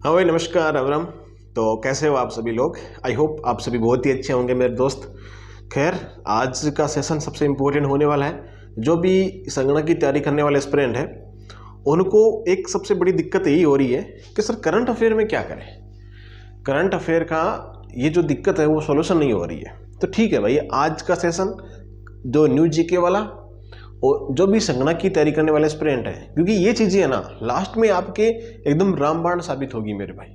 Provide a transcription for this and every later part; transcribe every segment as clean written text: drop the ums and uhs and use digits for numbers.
हाँ भाई, नमस्कार अवरम। तो कैसे हो आप सभी लोग? आई होप आप सभी बहुत ही अच्छे होंगे मेरे दोस्त। खैर, आज का सेशन सबसे इम्पोर्टेंट होने वाला है। जो भी संगणक की तैयारी करने वाले एस्पिरेंट हैं उनको एक सबसे बड़ी दिक्कत यही हो रही है कि सर करंट अफेयर में क्या करें। करंट अफेयर का ये जो दिक्कत है वो सॉल्यूशन नहीं हो रही है। तो ठीक है भाई, आज का सेशन जो न्यू जीके वाला और जो भी संगणक की तैयारी करने वाले एस्पिरेंट है, क्योंकि ये चीज़ें है ना लास्ट में आपके एकदम रामबाण साबित होगी मेरे भाई।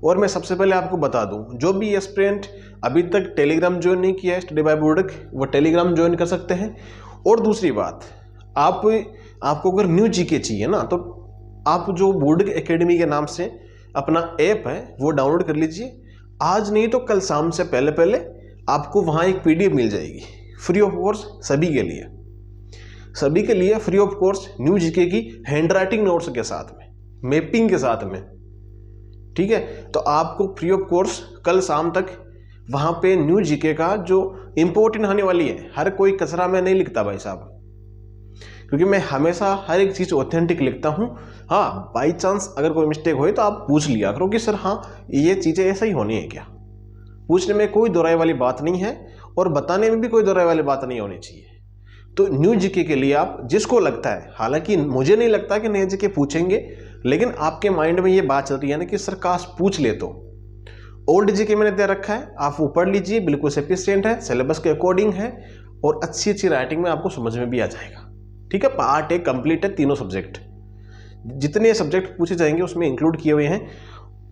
और मैं सबसे पहले आपको बता दूं, जो भी एस्पिरेंट अभी तक टेलीग्राम ज्वाइन नहीं किया है स्टडी बाय बोर्डक, वो टेलीग्राम ज्वाइन कर सकते हैं। और दूसरी बात, आपको अगर न्यू जीके चाहिए ना, तो आप जो बोर्डक एकेडमी के नाम से अपना ऐप है वो डाउनलोड कर लीजिए। आज नहीं तो कल शाम से पहले पहले आपको वहाँ एक PDF मिल जाएगी फ्री ऑफ कोर्स, सभी के लिए free of course, new GK की हैंड राइटिंग नोट्स के साथ में, मैपिंग के साथ में। ठीक है, तो आपको फ्री ऑफ कोर्स कल शाम तक वहां पे न्यू जीके का जो इंपॉर्टेंट होने वाली है, हर कोई कचरा में नहीं लिखता भाई साहब, क्योंकि मैं हमेशा हर एक चीज ऑथेंटिक लिखता हूं। हाँ, बाई चांस अगर कोई मिस्टेक हो तो आप पूछ लिया करो कि सर हाँ ये चीजें ऐसा ही होनी है क्या। पूछने में कोई दोहराई वाली बात नहीं है और बताने में भी कोई दोहराई वाली बात नहीं होनी चाहिए। तो न्यू जीके के लिए आप जिसको लगता है, हालांकि मुझे नहीं लगता कि नए जीके पूछेंगे, लेकिन आपके माइंड में ये बात चल रही है ना कि सर काश पूछ ले। तो ओल्ड जीके मैंने दे रखा है, आप वो पढ़ लीजिए, बिल्कुल सफिशिएंट है, सिलेबस के अकॉर्डिंग है और अच्छी राइटिंग में आपको समझ में भी आ जाएगा। ठीक है, पार्ट एक कंप्लीट है, तीनों सब्जेक्ट, जितने सब्जेक्ट पूछे जाएंगे उसमें इंक्लूड किए हुए हैं।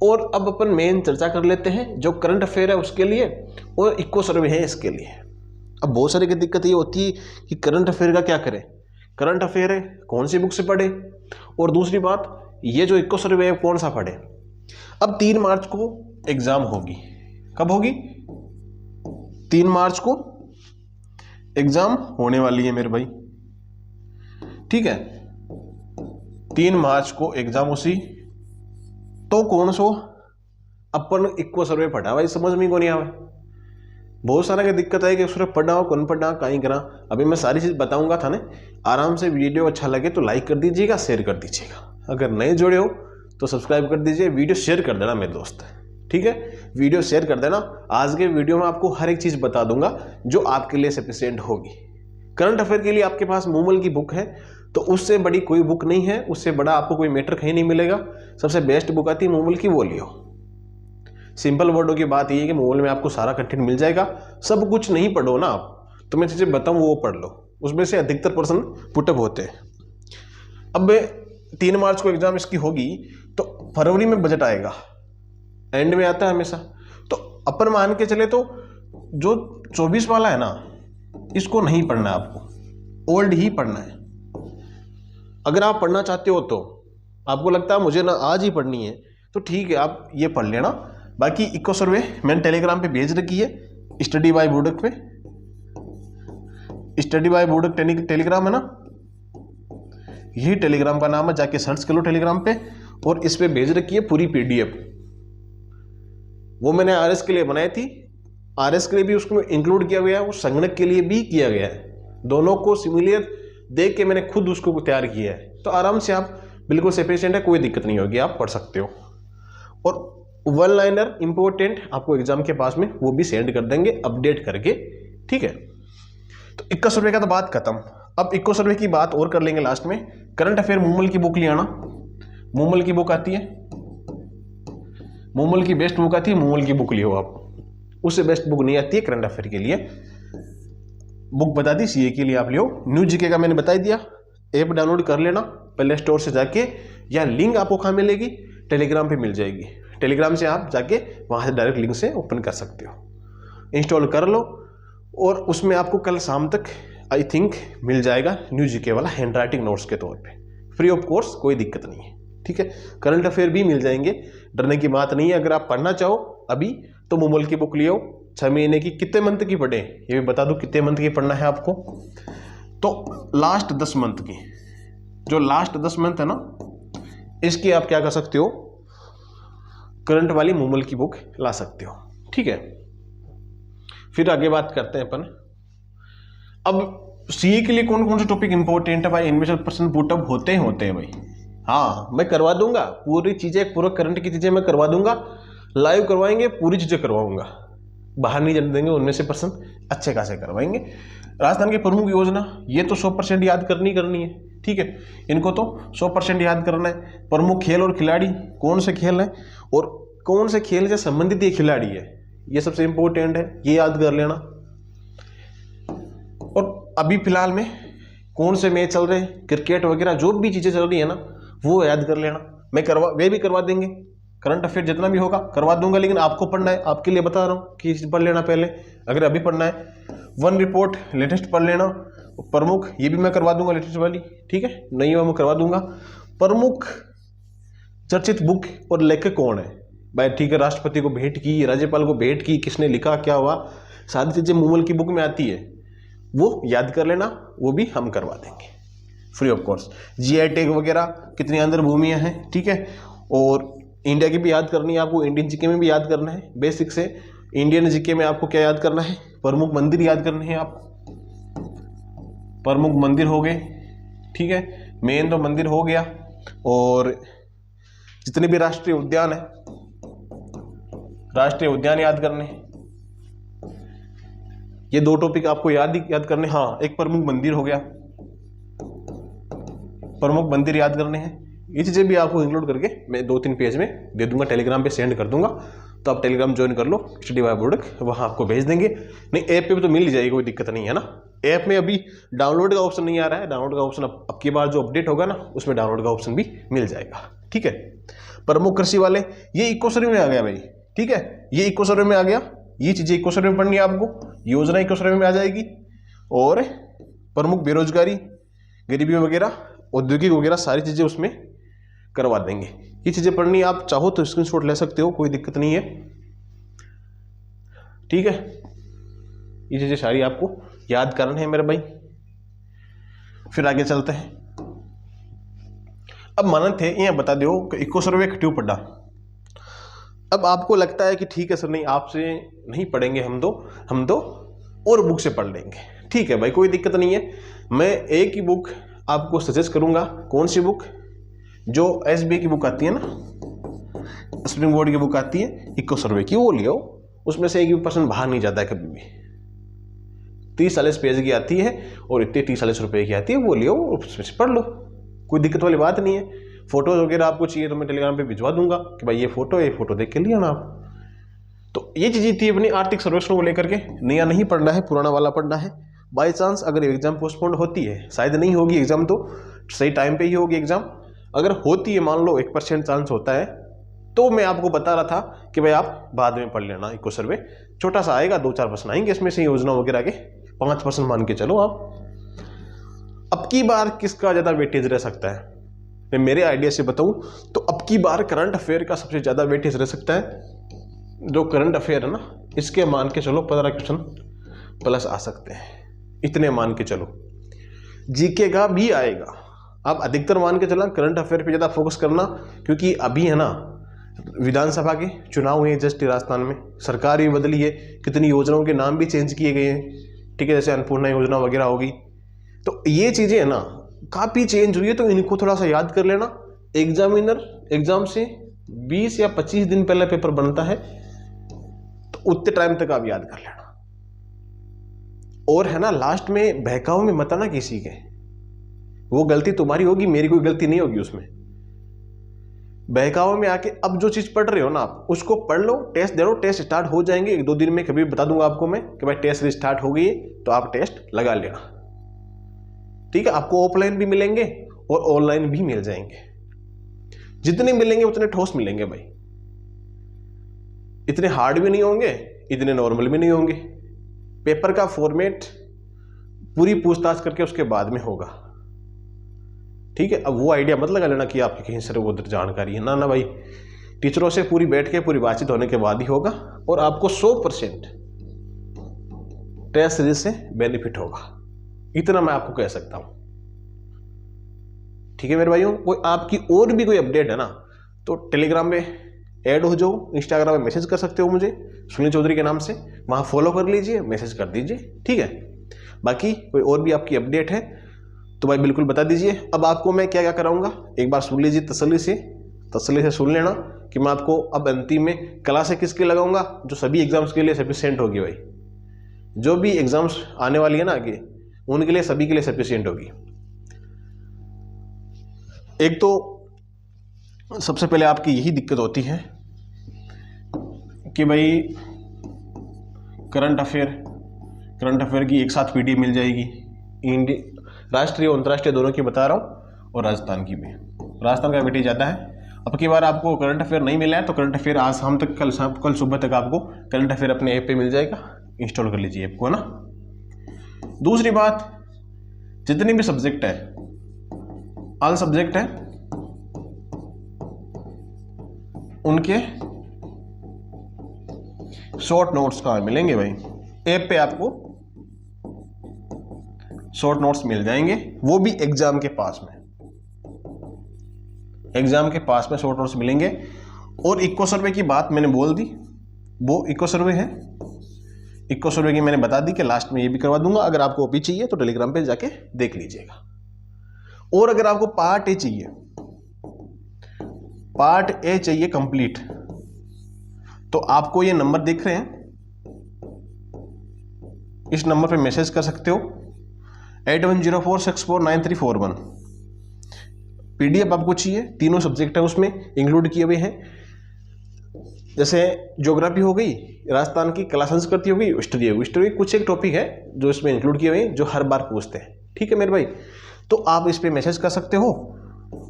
और अब अपन मेन चर्चा कर लेते हैं जो करंट अफेयर है उसके लिए और इको सर्वे है इसके लिए। अब बहुत सारे की दिक्कत ये होती है कि करंट अफेयर का क्या करें, करंट अफेयर है कौन सी बुक से पढ़े, और दूसरी बात ये जो इको सर्वे है कौन सा पढ़े। अब 3 मार्च को एग्जाम होगी। कब होगी? 3 मार्च को एग्जाम होने वाली है मेरे भाई। ठीक है, 3 मार्च को एग्जाम उसी, तो कौन सो अपन इको सर्वे पढ़ा भाई, समझ में को नहीं आवे। बहुत सारा की दिक्कत है कि उसने पढ़ा हो कौन पढ़ा कहीं करा। अभी मैं सारी चीज़ बताऊंगा था ना, आराम से। वीडियो अच्छा लगे तो लाइक कर दीजिएगा, शेयर कर दीजिएगा, अगर नए जुड़े हो तो सब्सक्राइब कर दीजिए, वीडियो शेयर कर देना मेरे दोस्त। ठीक है, वीडियो शेयर कर देना। आज के वीडियो में आपको हर एक चीज़ बता दूंगा जो आपके लिए सफिशिएंट होगी। करंट अफेयर के लिए आपके पास मूमल की बुक है, तो उससे बड़ी कोई बुक नहीं है, उससे बड़ा आपको कोई मैटर कहीं नहीं मिलेगा। सबसे बेस्ट बुक आती है मूमल की, वो लियो। सिंपल वर्डों की बात ये है कि मोबाइल में आपको सारा कंटेंट मिल जाएगा। सब कुछ नहीं पढ़ो ना आप, तो मैं चीज़ें बताऊँ वो पढ़ लो, उसमें से अधिकतर पर्सन पुटअप होते हैं। अब 3 मार्च को एग्जाम इसकी होगी, तो फरवरी में बजट आएगा, एंड में आता है हमेशा। तो अपन मान के चले तो जो 24 वाला है ना, इसको नहीं पढ़ना है आपको, ओल्ड ही पढ़ना है। अगर आप पढ़ना चाहते हो तो आपको लगता है मुझे ना आज ही पढ़नी है, तो ठीक है आप ये पढ़ लेना। बाकी इको सर्वे मैंने टेलीग्राम पे भेज रखी है, स्टडी बाय बोर्डक पे, स्टडी बाय बोर्डक टेलीग्राम है ना, यही टेलीग्राम का नाम है, जाके सर्च कर लो टेलीग्राम पे। और इस पे भेज रखी है पूरी PDF। वो मैंने RS के लिए बनाई थी, RS के लिए भी उसको इंक्लूड किया गया है, वो संगणक के लिए भी किया गया है। दोनों को सिमिलर देख के मैंने खुद उसको तैयार किया है। तो आराम से आप बिल्कुल सफिशिएंट है, कोई दिक्कत नहीं होगी, आप पढ़ सकते हो। और 1 लाइनर इंपॉर्टेंट आपको एग्जाम के पास में वो भी सेंड कर देंगे अपडेट करके। ठीक है, तो इको सर्वे का तो बात खत्म। अब इको सर्वे की बात और कर लेंगे लास्ट में। करंट अफेयर मूमल की बुक ले आना, मूमल की बुक आती है, मूमल की बेस्ट बुक आती है, मूमल की बुक लियो आप। उससे बेस्ट बुक नहीं आती है करंट अफेयर के लिए। बुक बता दी CA के लिए आप लियो। न्यू जीके का मैंने बता दिया, ऐप डाउनलोड कर लेना प्ले स्टोर से जाके, या लिंक आपको कहाँ मिलेगी, टेलीग्राम पे मिल जाएगी। टेलीग्राम से आप जाके वहाँ से डायरेक्ट लिंक से ओपन कर सकते हो, इंस्टॉल कर लो। और उसमें आपको कल शाम तक आई थिंक मिल जाएगा न्यू जीके वाला हैंड राइटिंग नोट्स के तौर पे, फ्री ऑफ कोर्स, कोई दिक्कत नहीं है। ठीक है, करंट अफेयर भी मिल जाएंगे, डरने की बात नहीं है। अगर आप पढ़ना चाहो अभी तो मूमल की बुक लियो, 6 महीने की। कितने मंथ की पढ़े ये भी बता दूं, कितने मंथ की पढ़ना है आपको। तो लास्ट 10 मंथ की, जो लास्ट 10 मंथ है ना, इसकी आप क्या कर सकते हो, करंट वाली मूमल की बुक ला सकते हो। ठीक है, फिर आगे बात करते हैं अपन। अब CA के लिए कौन कौन से टॉपिक इंपॉर्टेंट है भाई, इनमें से % पुटअप होते हैं भाई। हाँ मैं करवा दूंगा पूरी चीज़ें, पूरा करंट की चीज़ें मैं करवा दूंगा, लाइव करवाएंगे, पूरी चीज़ें करवाऊंगा, बाहर नहीं जाने देंगे, उनमें से पर्सन अच्छे खासे करवाएंगे। राजस्थान की प्रमुख योजना ये तो 100% याद करनी है, ठीक है, इनको तो 100% याद करना है। प्रमुख खेल और खिलाड़ी कौन से खेल हैं और कौन से खेल से संबंधित ये खिलाड़ी है, ये सबसे इंपॉर्टेंट है, ये याद कर लेना। और अभी फिलहाल में कौन से मैच चल रहे हैं, क्रिकेट वगैरह जो भी चीज़ें चल रही है ना वो याद कर लेना। वे भी करवा देंगे, करंट अफेयर जितना भी होगा करवा दूंगा, लेकिन आपको पढ़ना है, आपके लिए बता रहा हूँ कि पढ़ लेना पहले, अगर अभी पढ़ना है। वन रिपोर्ट लेटेस्ट पढ़ लेना, प्रमुख ये भी मैं करवा दूंगा लेटेस्ट वाली, ठीक है, नहीं मैं करवा दूंगा। प्रमुख चर्चित बुक और लेखक कौन है भाई, ठीक है, राष्ट्रपति को भेंट की, राज्यपाल को भेंट की, किसने लिखा, क्या हुआ, सारी चीज़ें मूमल की बुक में आती है, वो याद कर लेना, वो भी हम करवा देंगे free of cost. GI tag वगैरह कितनी अंदर भूमियाँ हैं, ठीक है, और इंडिया की भी याद करनी है आपको, इंडियन जीके में भी याद करना है, बेसिक से इंडियन जीके में आपको क्या याद करना है, प्रमुख मंदिर याद करने हैं आप, प्रमुख मंदिर हो गए, ठीक है, मेन तो मंदिर हो गया, और जितने भी राष्ट्रीय उद्यान है, राष्ट्रीय उद्यान याद करने, ये 2 टॉपिक आपको याद करने। हाँ, एक प्रमुख मंदिर हो गया, प्रमुख मंदिर याद करने हैं, ये चीज़ें भी आपको इंक्लूड करके मैं 2-3 पेज में दे दूंगा, टेलीग्राम पे सेंड कर दूंगा, तो आप टेलीग्राम ज्वाइन कर लो, स्टडी बाय बोर्ड, वहाँ आपको भेज देंगे। नहीं ऐप पे भी तो मिल ही जाएगी, कोई दिक्कत नहीं है ना। ऐप में अभी डाउनलोड का ऑप्शन नहीं आ रहा है, डाउनलोड का ऑप्शन अब की बार जो अपडेट होगा ना उसमें डाउनलोड का ऑप्शन भी मिल जाएगा, ठीक है। प्रमुख कृषि वाले ये इको सर्वे में आ गया भाई, ठीक है, ये इको सर्वे में आ गया, ये चीज़ें इको सर्वे में पढ़नी है आपको, योजना इको सर्वे में आ जाएगी। और प्रमुख बेरोजगारी, गरीबी वगैरह, औद्योगिक वगैरह सारी चीज़ें उसमें करवा देंगे। ये चीज़ें पढ़नी है, आप चाहो तो स्क्रीनशॉट ले सकते हो, कोई दिक्कत नहीं है, ठीक है। ये चीज़ें सारी आपको याद करनी है मेरे भाई। फिर आगे चलते हैं। अब मानत थे ये बता दो कि इको सर्वे क्यों पढ़ा। अब आपको लगता है कि ठीक है सर, नहीं आपसे नहीं पढ़ेंगे हम तो और बुक से पढ़ लेंगे, ठीक है भाई, कोई दिक्कत नहीं है। मैं एक ही बुक आपको सजेस्ट करूंगा, कौन सी बुक, जो एसबीआई की बुक आती है ना, स्प्रिंग बोर्ड की बुक आती है इको सर्वे की, वो लियो, उसमें से एक भी पर्सन बाहर नहीं जाता है कभी भी। 30-40 पेज की आती है और इतने 30-40 रुपए की आती है, वो लियो और उसमें से पढ़ लो, कोई दिक्कत वाली बात नहीं है। फोटोज वगैरह आपको चाहिए तो मैं टेलीग्राम पे भिजवा दूंगा कि भाई ये फोटो देख के लिया ना आप। तो ये चीज़ें थी अपनी आर्थिक सर्वेक्षण को लेकर के, नया नहीं पढ़ना है, पुराना वाला पढ़ना है। बाई चांस अगर एग्जाम पोस्टपोन्ड होती है, शायद नहीं होगी एग्जाम, तो सही टाइम पे ही होगी एग्जाम, अगर होती है मान लो 1% चांस होता है, तो मैं आपको बता रहा था कि भाई आप बाद में पढ़ लेना। इको सर्वे छोटा सा आएगा, 2-4 प्रश्न आएंगे इसमें से, योजना वगैरह के 5% मान के चलो आप। अब की बार किसका ज़्यादा वेटेज रह सकता है, मैं मेरे आइडिया से बताऊं तो अब की बार करंट अफेयर का सबसे ज़्यादा वेटेज रह सकता है। जो करंट अफेयर है ना, इसके मान के चलो 15 क्वेश्चन प्लस आ सकते हैं, इतने मान के चलो। जीके का भी आएगा, आप अधिकतर मान के चलना करंट अफेयर पे ज़्यादा फोकस करना, क्योंकि अभी है ना विधानसभा के चुनाव हुए जस्ट राजस्थान में, सरकार भी बदली है, कितनी योजनाओं के नाम भी चेंज किए गए हैं, ठीक है, जैसे अन्नपूर्णा योजना वगैरह होगी। तो ये चीज़ें है ना काफ़ी चेंज हुई है, तो इनको थोड़ा सा याद कर लेना। एग्जामिनर एग्जाम से 20 या 25 दिन पहले पेपर बनता है, तो उतने टाइम तक आप याद कर लेना। और है ना लास्ट में बहकाव में मत आना किसी के, वो गलती तुम्हारी होगी, मेरी कोई गलती नहीं होगी उसमें। बहकाव में आके अब जो चीज पढ़ रहे हो ना आप उसको पढ़ लो, टेस्ट दे लो, टेस्ट स्टार्ट हो जाएंगे 1-2 दिन में, कभी बता दूंगा आपको मैं कि भाई टेस्ट स्टार्ट हो गई है, तो आप टेस्ट लगा लेना, ठीक है। आपको ऑफलाइन भी मिलेंगे और ऑनलाइन भी मिल जाएंगे, जितने मिलेंगे उतने ठोस मिलेंगे भाई, इतने हार्ड भी नहीं होंगे, इतने नॉर्मल भी नहीं होंगे। पेपर का फॉर्मेट पूरी पूछताछ करके उसके बाद में होगा, ठीक है। अब वो आइडिया मत लगा लेना कि आपकी कहीं से उधर जानकारी है, ना ना भाई, टीचरों से पूरी बैठ के पूरी बातचीत होने के बाद ही होगा, और आपको 100% टेस्ट सीरीज से बेनिफिट होगा, इतना मैं आपको कह सकता हूं, ठीक है मेरे भाइयों। कोई आपकी और भी कोई अपडेट है ना तो टेलीग्राम में ऐड हो जाओ, इंस्टाग्राम में मैसेज कर सकते हो मुझे सुनील चौधरी के नाम से, वहां फॉलो कर लीजिए, मैसेज कर दीजिए, ठीक है। बाकी कोई और भी आपकी अपडेट है तो भाई बिल्कुल बता दीजिए। अब आपको मैं क्या क्या कराऊंगा एक बार सुन लीजिए, तसल्ली से सुन लेना कि मैं आपको अब अंतिम में क्लासें किसके लगाऊंगा, जो सभी एग्जाम्स के लिए सफिशिएंट होगी भाई। जो भी एग्जाम्स आने वाली है ना आगे, उनके लिए सभी के लिए सफिशिएंट होगी। एक तो सबसे पहले आपकी यही दिक्कत होती है कि भाई करंट अफेयर की एक साथ पीडीएफ मिल जाएगी, राष्ट्रीय और अंतर्राष्ट्रीय दोनों की बता रहा हूँ, और राजस्थान की भी। राजस्थान का वेटेज जाता है। अब की बार आपको करंट अफेयर नहीं मिला है तो करंट अफेयर आज शाम तक, कल सुबह तक आपको करंट अफेयर अपने ऐप पे मिल जाएगा, इंस्टॉल कर लीजिए ऐप को, है ना। दूसरी बात, जितने भी सब्जेक्ट है, ऑल सब्जेक्ट है, उनके शॉर्ट नोट्स कहाँ मिलेंगे भाई? ऐप पे आपको शॉर्ट नोट्स मिल जाएंगे, वो भी एग्जाम के पास में। एग्जाम के पास में शॉर्ट नोट्स मिलेंगे। और इको सर्वे की बात मैंने बोल दी, वो इको सर्वे है। इको सर्वे की मैंने बता दी कि लास्ट में ये भी करवा दूंगा। अगर आपको ओपी चाहिए तो टेलीग्राम पे जाके देख लीजिएगा। और अगर आपको पार्ट ए चाहिए कंप्लीट, तो आपको ये नंबर दिख रहे हैं, इस नंबर पे मैसेज कर सकते हो 8104649341। पीडीएफ आपको चाहिए, तीनों सब्जेक्ट है उसमें इंक्लूड किए हुए हैं। जैसे ज्योग्राफी हो गई, राजस्थान की कला संस्कृति हो गई, हिस्ट्री कुछ एक टॉपिक है जो इसमें इंक्लूड किए हुए हैं, जो हर बार पूछते हैं। ठीक है मेरे भाई, तो आप इस पे मैसेज कर सकते हो।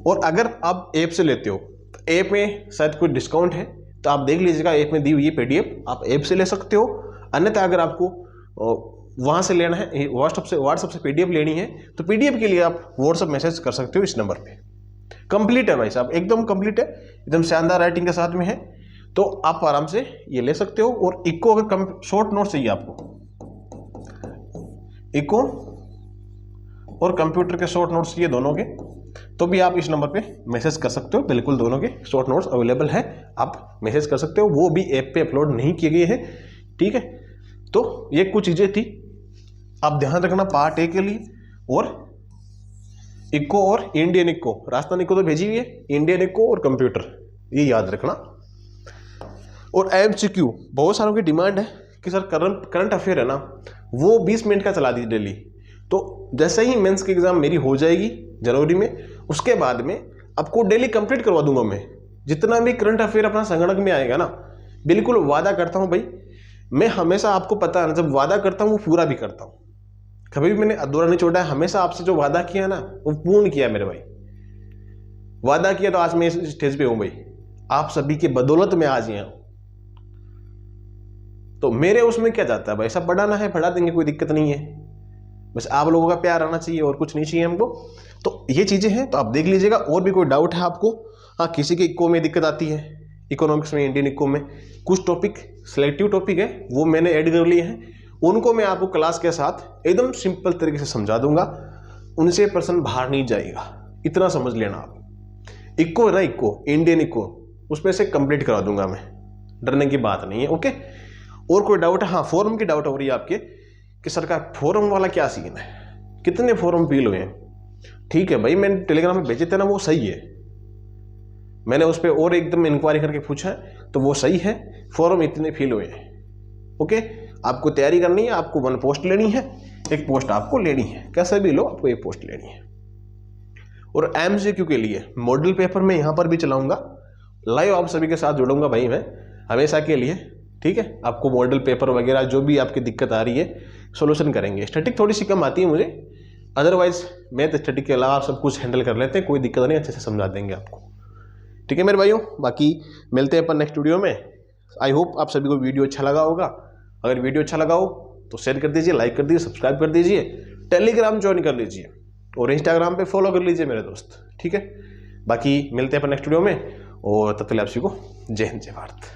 और अगर आप ऐप से लेते हो तो ऐप में शायद कोई डिस्काउंट है, तो आप देख लीजिएगा, ऐप में दी हुई पीडीएफ आप ऐप से ले सकते हो। अन्यथा अगर आपको वहाँ से लेना है, व्हाट्सएप से पीडीएफ लेनी है, तो पीडीएफ के लिए आप व्हाट्सएप मैसेज कर सकते हो इस नंबर पे। कंप्लीट है भाई साहब, एकदम कंप्लीट है, एकदम शानदार राइटिंग के साथ में है, तो आप आराम से ये ले सकते हो। और इको अगर शॉर्ट नोट चाहिए आपको, इको और कंप्यूटर के शॉर्ट नोट्स चाहिए दोनों के, तो भी आप इस नंबर पे मैसेज कर सकते हो। बिल्कुल दोनों के शॉर्ट नोट्स अवेलेबल है, आप मैसेज कर सकते हो। वो भी ऐप पे अपलोड नहीं किए गए हैं। ठीक है, तो ये कुछ चीज़ें थी, आप ध्यान रखना पार्ट ए के लिए। और इको और इंडियन इको, राजस्थान इको तो भेजी हुई है, इंडियन इको और कंप्यूटर, ये याद रखना। और एमसीक्यू, बहुत सारों की डिमांड है कि सर करंट अफेयर है ना, वो 20 मिनट का चला दीजिए डेली। तो जैसे ही मेंस की एग्जाम मेरी हो जाएगी जनवरी में, उसके बाद में आपको डेली कंप्लीट करवा दूंगा मैं, जितना भी करंट अफेयर अपना संगणक में आएगा ना। बिल्कुल वादा करता हूं भाई, मैं हमेशा, आपको पता है ना, जब वादा करता हूं वो पूरा भी करता हूं, कभी भी मैंने अधूरा नहीं छोड़ा है। हमेशा आपसे जो वादा किया ना वो पूर्ण किया मेरे भाई। वादा किया तो आज मैं इस स्टेज पे हूं भाई, आप सभी के बदौलत में आज यहाँ हूं। तो मेरे उसमें क्या जाता है भाई, सब बढ़ाना है बढ़ा देंगे, कोई दिक्कत नहीं है। बस आप लोगों का प्यार आना चाहिए और कुछ नहीं चाहिए हमको। तो ये चीजें हैं, तो आप देख लीजिएगा। और भी कोई डाउट है आपको? हाँ, किसी के इको में दिक्कत आती है, इकोनॉमिक्स में, इंडियन इको में कुछ टॉपिक सिलेक्टिव टॉपिक है, वो मैंने ऐड कर लिए हैं, उनको मैं आपको क्लास के साथ एकदम सिंपल तरीके से समझा दूंगा। उनसे पर्सन बाहर नहीं जाएगा, इतना समझ लेना आप। इको है ना, इको इंडियन इको, उसमें से कंप्लीट करा दूंगा मैं, डरने की बात नहीं है। ओके, और कोई डाउट है? हाँ, फॉरम की डाउट हो रही है आपके कि सरकार फॉरम वाला क्या सीन है, कितने फॉरम फिल हुए हैं? ठीक है भाई, मैंने टेलीग्राम में भेजे थे ना, वो सही है, मैंने उस पर और एकदम इंक्वायरी करके पूछा है, तो वो सही है, फॉरम इतने फिल हुए हैं। ओके, आपको तैयारी करनी है, आपको 1 पोस्ट लेनी है, एक पोस्ट आपको लेनी है, कैसे भी लो, आपको एक पोस्ट लेनी है। और एमसीक्यू के लिए मॉडल पेपर में यहाँ पर भी चलाऊंगा, लाइव आप सभी के साथ जुड़ूंगा भाई मैं हमेशा के लिए। ठीक है, आपको मॉडल पेपर वगैरह जो भी आपकी दिक्कत आ रही है सॉल्यूशन करेंगे। स्टैटिक थोड़ी सी कम आती है मुझे, अदरवाइज मैं तो स्टैटिक के अलावा सब कुछ हैंडल कर लेते हैं, कोई दिक्कत नहीं, अच्छे से समझा देंगे आपको। ठीक है मेरे भाइयों, बाकी मिलते हैं अपन नेक्स्ट वीडियो में। आई होप आप सभी को वीडियो अच्छा लगा होगा। अगर वीडियो अच्छा लगा हो तो शेयर कर दीजिए, लाइक कर दीजिए, सब्सक्राइब कर दीजिए, टेलीग्राम ज्वाइन कर लीजिए और इंस्टाग्राम पे फॉलो कर लीजिए मेरे दोस्त। ठीक है, बाकी मिलते हैं अपन नेक्स्ट वीडियो में, और तब तक आप सभी को जय हिंद जय भारत।